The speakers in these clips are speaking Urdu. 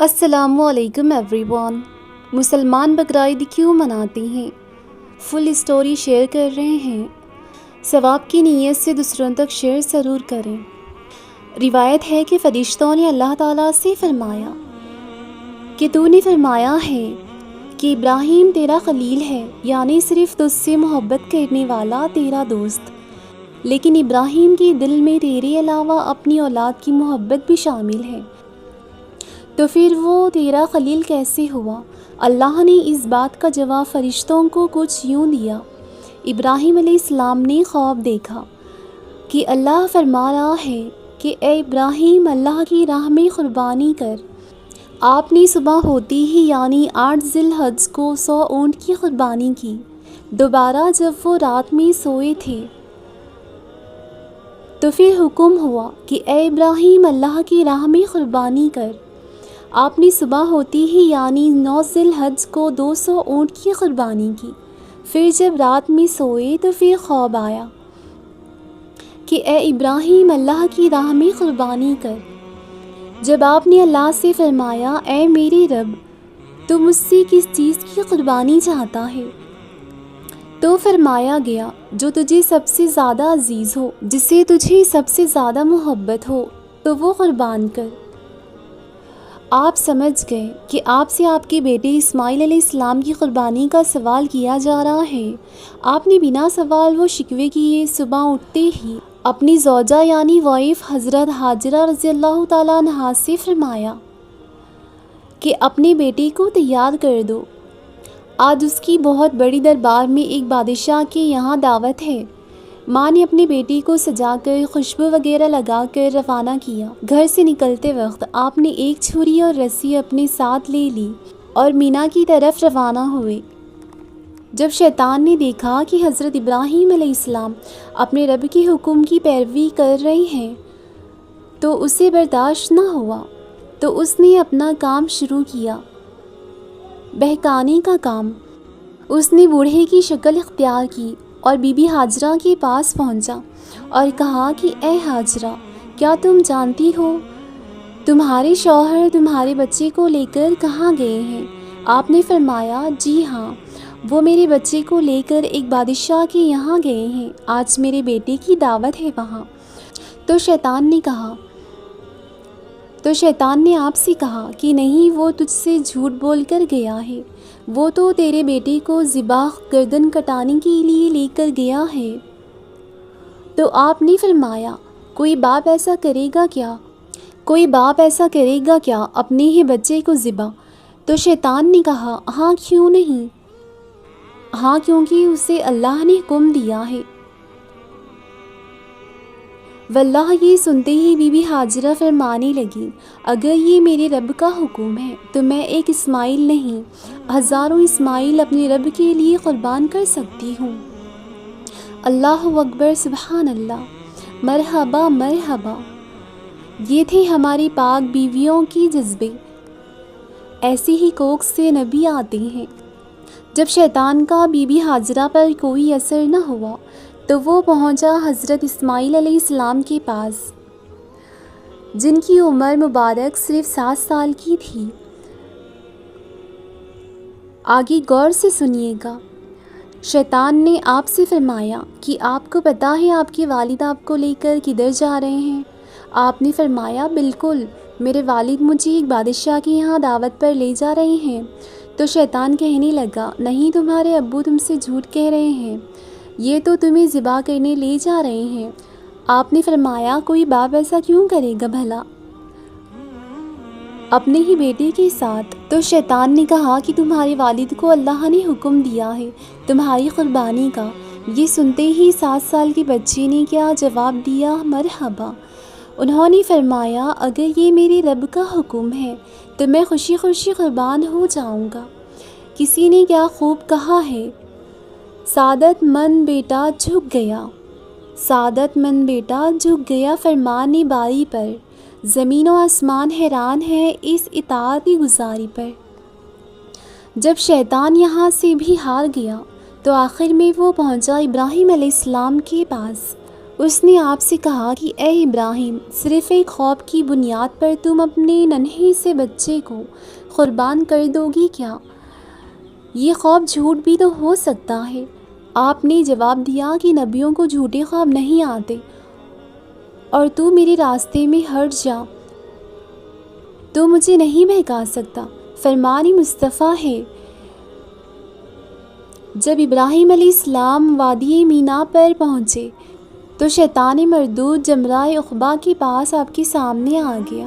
السلام علیکم ایوری ون۔ مسلمان بقرعید کیوں مناتے ہیں؟ فل اسٹوری شیئر کر رہے ہیں۔ ثواب کی نیت سے دوسروں تک شیئر ضرور کریں۔ روایت ہے کہ فرشتوں نے اللہ تعالیٰ سے فرمایا کہ تو نے فرمایا ہے کہ ابراہیم تیرا خلیل ہے، یعنی صرف تجھ سے محبت کرنے والا تیرا دوست، لیکن ابراہیم کے دل میں تیرے علاوہ اپنی اولاد کی محبت بھی شامل ہے، تو پھر وہ تیرا خلیل کیسے ہوا؟ اللہ نے اس بات کا جواب فرشتوں کو کچھ یوں دیا۔ ابراہیم علیہ السلام نے خواب دیکھا کہ اللہ فرما رہا ہے کہ اے ابراہیم، اللہ کی راہ میں قربانی کر۔ آپ نے صبح ہوتی ہی یعنی 8 ذی الحجہ کو 100 اونٹ کی قربانی کی۔ دوبارہ جب وہ رات میں سوئے تھے تو پھر حکم ہوا کہ اے ابراہیم، اللہ کی راہ میں قربانی کر۔ آپ نے صبح ہوتی ہی یعنی 9 ذی الحجہ کو 200 اونٹ کی قربانی کی۔ پھر جب رات میں سوئے تو پھر خواب آیا کہ اے ابراہیم، اللہ کی راہ میں قربانی کر۔ جب آپ نے اللہ سے فرمایا اے میرے رب، تو مجھ سے کس چیز کی قربانی چاہتا ہے؟ تو فرمایا گیا جو تجھے سب سے زیادہ عزیز ہو، جس سے تجھے سب سے زیادہ محبت ہو، تو وہ قربان کر۔ آپ سمجھ گئے کہ آپ سے آپ کے بیٹے اسماعیل علیہ السلام کی قربانی کا سوال کیا جا رہا ہے۔ آپ نے بنا سوال و شکوے کیے صبح اٹھتے ہی اپنی زوجہ یعنی وائف حضرت ہاجرہ رضی اللہ تعالیٰ عنہا سے فرمایا کہ اپنے بیٹے کو تیار کر دو، آج اس کی بہت بڑی دربار میں ایک بادشاہ کے یہاں دعوت ہے۔ ماں نے اپنے بیٹی کو سجا کر خوشبو وغیرہ لگا کر روانہ کیا۔ گھر سے نکلتے وقت آپ نے ایک چھری اور رسی اپنے ساتھ لے لی اور مینا کی طرف روانہ ہوئے۔ جب شیطان نے دیکھا کہ حضرت ابراہیم علیہ السلام اپنے رب کے حکم کی پیروی کر رہے ہیں تو اسے برداشت نہ ہوا، تو اس نے اپنا کام شروع کیا، بہکانے کا کام۔ اس نے بوڑھے کی شکل اختیار کی اور بی بی ہاجرہ کے پاس پہنچا اور کہا کہ اے ہاجرہ، کیا تم جانتی ہو تمہارے شوہر تمہارے بچے کو لے کر کہاں گئے ہیں؟ آپ نے فرمایا جی ہاں، وہ میرے بچے کو لے کر ایک بادشاہ کے یہاں گئے ہیں، آج میرے بیٹے کی دعوت ہے وہاں۔ تو شیطان نے آپ سے کہا کہ نہیں، وہ تجھ سے جھوٹ بول کر گیا ہے، وہ تو تیرے بیٹے کو ذبح گردن کٹانے کے لیے لے کر گیا ہے۔ تو آپ نے فرمایا کوئی باپ ایسا کرے گا کیا اپنے ہی بچے کو ذبح؟ تو شیطان نے کہا ہاں، کیوں نہیں؟ ہاں، کیونکہ اسے اللہ نے حکم دیا ہے۔ واللہ، یہ سنتے ہی بی بی ہاجرہ فرمانے لگی اگر یہ میرے رب کا حکم ہے تو میں ایک اسماعیل نہیں، ہزاروں اسماعیل اپنے رب کے لیے قربان کر سکتی ہوں۔ اللہ اکبر، سبحان اللہ، مرحبا مرحبا۔ یہ تھے ہماری پاک بیویوں کے جذبے، ایسے ہی کوکھ سے نبی آتے ہیں۔ جب شیطان کا بی بی ہاجرہ پر کوئی اثر نہ ہوا تو وہ پہنچا حضرت اسماعیل علیہ السلام کے پاس، جن کی عمر مبارک صرف 7 سال کی تھی۔ آگے غور سے سنیے گا۔ شیطان نے آپ سے فرمایا کہ آپ کو پتہ ہے آپ کے والد آپ کو لے کر کدھر جا رہے ہیں؟ آپ نے فرمایا بالکل، میرے والد مجھے ایک بادشاہ کے یہاں دعوت پر لے جا رہے ہیں۔ تو شیطان کہنے لگا نہیں، تمہارے ابو تم سے جھوٹ کہہ رہے ہیں، یہ تو تمہیں ذبح کرنے لے جا رہے ہیں۔ آپ نے فرمایا کوئی باپ ایسا کیوں کرے گا بھلا اپنے ہی بیٹے کے ساتھ؟ تو شیطان نے کہا کہ تمہارے والد کو اللہ نے حکم دیا ہے تمہاری قربانی کا۔ یہ سنتے ہی 7 سال کے بچے نے کیا جواب دیا؟ مرحبا۔ انہوں نے فرمایا اگر یہ میرے رب کا حکم ہے تو میں خوشی خوشی قربان ہو جاؤں گا۔ کسی نے کیا خوب کہا ہے، سعادت مند بیٹا جھک گیا، سعادت مند بیٹا جھک گیا فرمان باری پر، زمین و آسمان حیران ہے اس اطاعت گزاری پر۔ جب شیطان یہاں سے بھی ہار گیا تو آخر میں وہ پہنچا ابراہیم علیہ السلام کے پاس اس نے آپ سے کہا کہ اے ابراہیم، صرف ایک خواب کی بنیاد پر تم اپنے ننھے سے بچے کو قربان کر دو گی کیا؟ یہ خواب جھوٹ بھی تو ہو سکتا ہے۔ آپ نے جواب دیا کہ نبیوں کو جھوٹے خواب نہیں آتے، اور تو میرے راستے میں ہٹ جا، تو مجھے نہیں بہکا سکتا۔ فرمان مصطفیٰ ہے۔ جب ابراہیم علیہ السلام وادی مینا پر پہنچے تو شیطان مردود جمرہ عقبہ کے پاس آپ کے سامنے آ گیا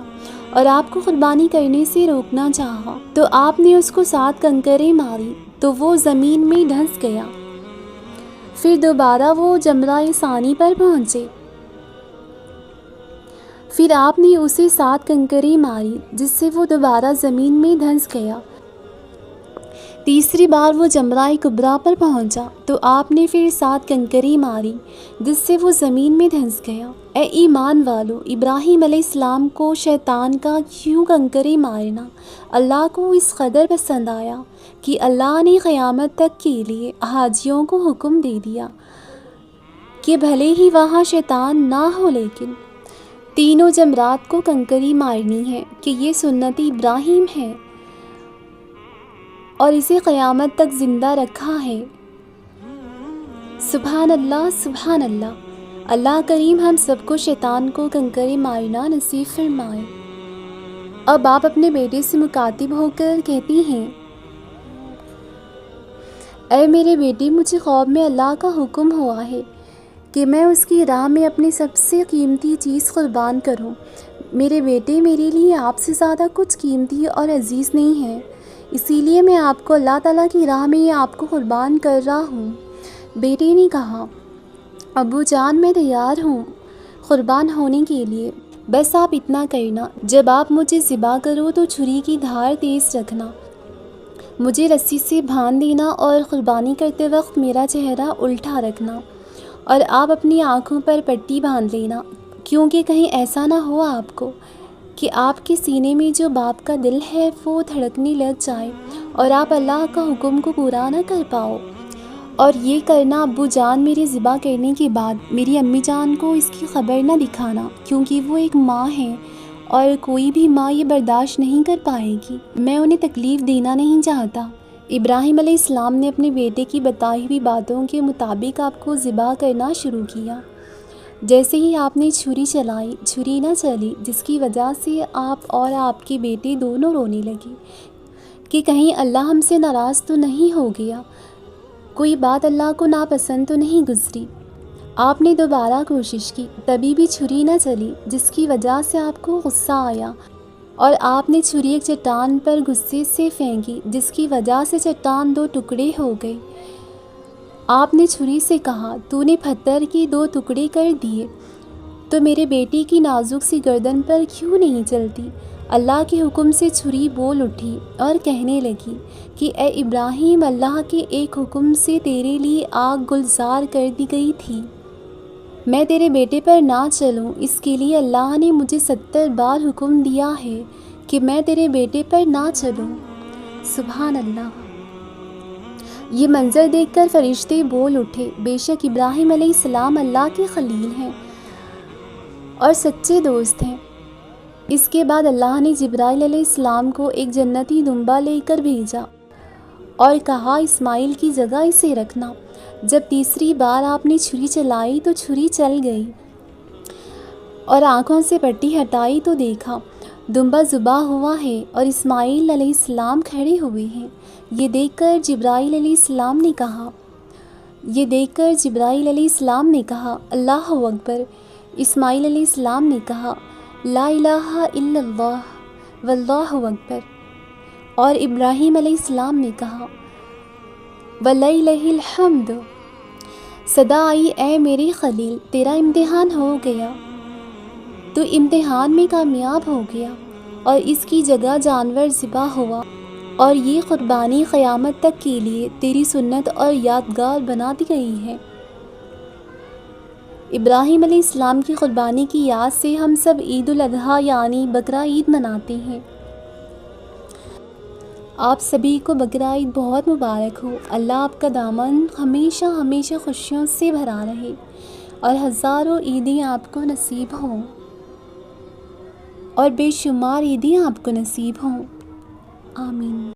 اور آپ کو قربانی کرنے سے روکنا چاہا، تو آپ نے اس کو 7 کنکریں ماری تو وہ زمین میں دھنس گیا۔ پھر دوبارہ وہ جمرہ ثانی پر پہنچے، پھر آپ نے اسے 7 کنکریں ماری جس سے وہ دوبارہ زمین میں دھنس گیا۔ تیسری بار وہ جمرہ کبریٰ پر پہنچا تو آپ نے پھر 7 کنکریں ماری جس سے وہ زمین میں دھنس گیا۔ اے ایمان والو، ابراہیم علیہ السلام کو شیطان کا کیوں کنکریں مارنا اللہ کو اس قدر پسند آیا کہ اللہ نے قیامت تک کے لیے حاجیوں کو حکم دے دیا کہ بھلے ہی وہاں شیطان نہ ہو لیکن تینوں جمرات کو کنکری مارنی ہے، کہ یہ سنت ابراہیم ہے اور اسے قیامت تک زندہ رکھا ہے۔ سبحان اللہ، سبحان اللہ۔ اللہ کریم ہم سب کو شیطان کو کنکریں مارنا نصیب فرمائے۔ اب آپ اپنے بیٹے سے مخاطب ہو کر کہتی ہیں، اے میرے بیٹے، مجھے خواب میں اللہ کا حکم ہوا ہے کہ میں اس کی راہ میں اپنی سب سے قیمتی چیز قربان کروں۔ میرے بیٹے، میرے لیے آپ سے زیادہ کچھ قیمتی اور عزیز نہیں ہے، اسی لیے میں آپ کو اللہ تعالیٰ کی راہ میں آپ کو قربان کر رہا ہوں۔ بیٹے نے کہا، ابو جان، میں تیار ہوں قربان ہونے کے لیے، بس آپ اتنا کرنا، جب آپ مجھے ذبح کرو تو چھری کی دھار تیز رکھنا، مجھے رسی سے باندھ دینا اور قربانی کرتے وقت میرا چہرہ الٹا رکھنا، اور آپ اپنی آنکھوں پر پٹی باندھ لینا، کیونکہ کہیں ایسا نہ ہو آپ کو کہ آپ کے سینے میں جو باپ کا دل ہے وہ دھڑکنے لگ جائے اور آپ اللہ کا حکم کو پورا نہ کر پاؤ۔ اور یہ کرنا ابو جان، میرے ذبح کرنے کے بعد میری امی جان کو اس کی خبر نہ دکھانا، کیونکہ وہ ایک ماں ہے اور کوئی بھی ماں یہ برداشت نہیں کر پائے گی، میں انہیں تکلیف دینا نہیں چاہتا۔ ابراہیم علیہ السلام نے اپنے بیٹے کی بتائی ہوئی باتوں کے مطابق آپ کو ذبح کرنا شروع کیا۔ جیسے ہی آپ نے چھری چلائی، چھری نہ چلی، جس کی وجہ سے آپ اور آپ کے بیٹے دونوں رونے لگے کہ کہیں اللہ ہم سے ناراض تو نہیں ہو گیا، کوئی بات اللہ کو ناپسند تو نہیں گزری۔ آپ نے دوبارہ کوشش کی، تبھی بھی چھری نہ چلی، جس کی وجہ سے آپ کو غصہ آیا اور آپ نے چھری ایک چٹان پر غصے سے پھینکی، جس کی وجہ سے چٹان 2 ٹکڑے ہو گئے۔ آپ نے چھری سے کہا، تو نے پتھر کے 2 ٹکڑے کر دیے، تو میرے بیٹے کی نازک سی گردن پر کیوں نہیں چلتی؟ اللہ کے حکم سے چھری بول اٹھی اور کہنے لگی کہ اے ابراہیم، اللہ کے ایک حکم سے تیرے لیے آگ گلزار کر دی گئی تھی، میں تیرے بیٹے پر نہ چلوں، اس کے لیے اللہ نے مجھے 70 بار حکم دیا ہے کہ میں تیرے بیٹے پر نہ چلوں۔ سبحان اللہ۔ یہ منظر دیکھ کر فرشتے بول اٹھے، بے شک ابراہیم علیہ السلام اللہ کے خلیل ہیں اور سچے دوست ہیں۔ اس کے بعد اللہ نے جبرائیل علیہ السلام کو ایک جنتی دمبا لے کر بھیجا اور کہا، اسماعیل کی جگہ اسے رکھنا۔ جب تیسری بار آپ نے چھری چلائی تو چھری چل گئی اور آنکھوں سے پٹی ہٹائی تو دیکھا دمبا ذبح ہوا ہے اور اسماعیل علیہ السلام کھڑے ہوئے ہیں۔ یہ دیکھ کر جبرائیل علیہ السلام نے کہا اللہ اکبر۔ اسماعیل علیہ السلام نے کہا لا الہ الا اللہ واللہ اکبر، اور ابراہیم علیہ السلام نے کہا وَلِلَّهِ الْحَمْدُ۔ صدا آئی، اے میرے خلیل، تیرا امتحان ہو گیا، تو امتحان میں کامیاب ہو گیا اور اس کی جگہ جانور ذبح ہوا، اور یہ قربانی قیامت تک کے لیے تیری سنت اور یادگار بنا دی گئی ہے۔ ابراہیم علیہ السلام کی قربانی کی یاد سے ہم سب عید الاضحیٰ یعنی بقرہ عید مناتے ہیں۔ آپ سبھی کو بقرہ عید بہت مبارک ہو۔ اللہ آپ کا دامن ہمیشہ ہمیشہ خوشیوں سے بھرا رہے اور ہزاروں عیدیں آپ کو نصیب ہوں، اور بے شمار عیدیں آپ کو نصیب ہوں، آمین۔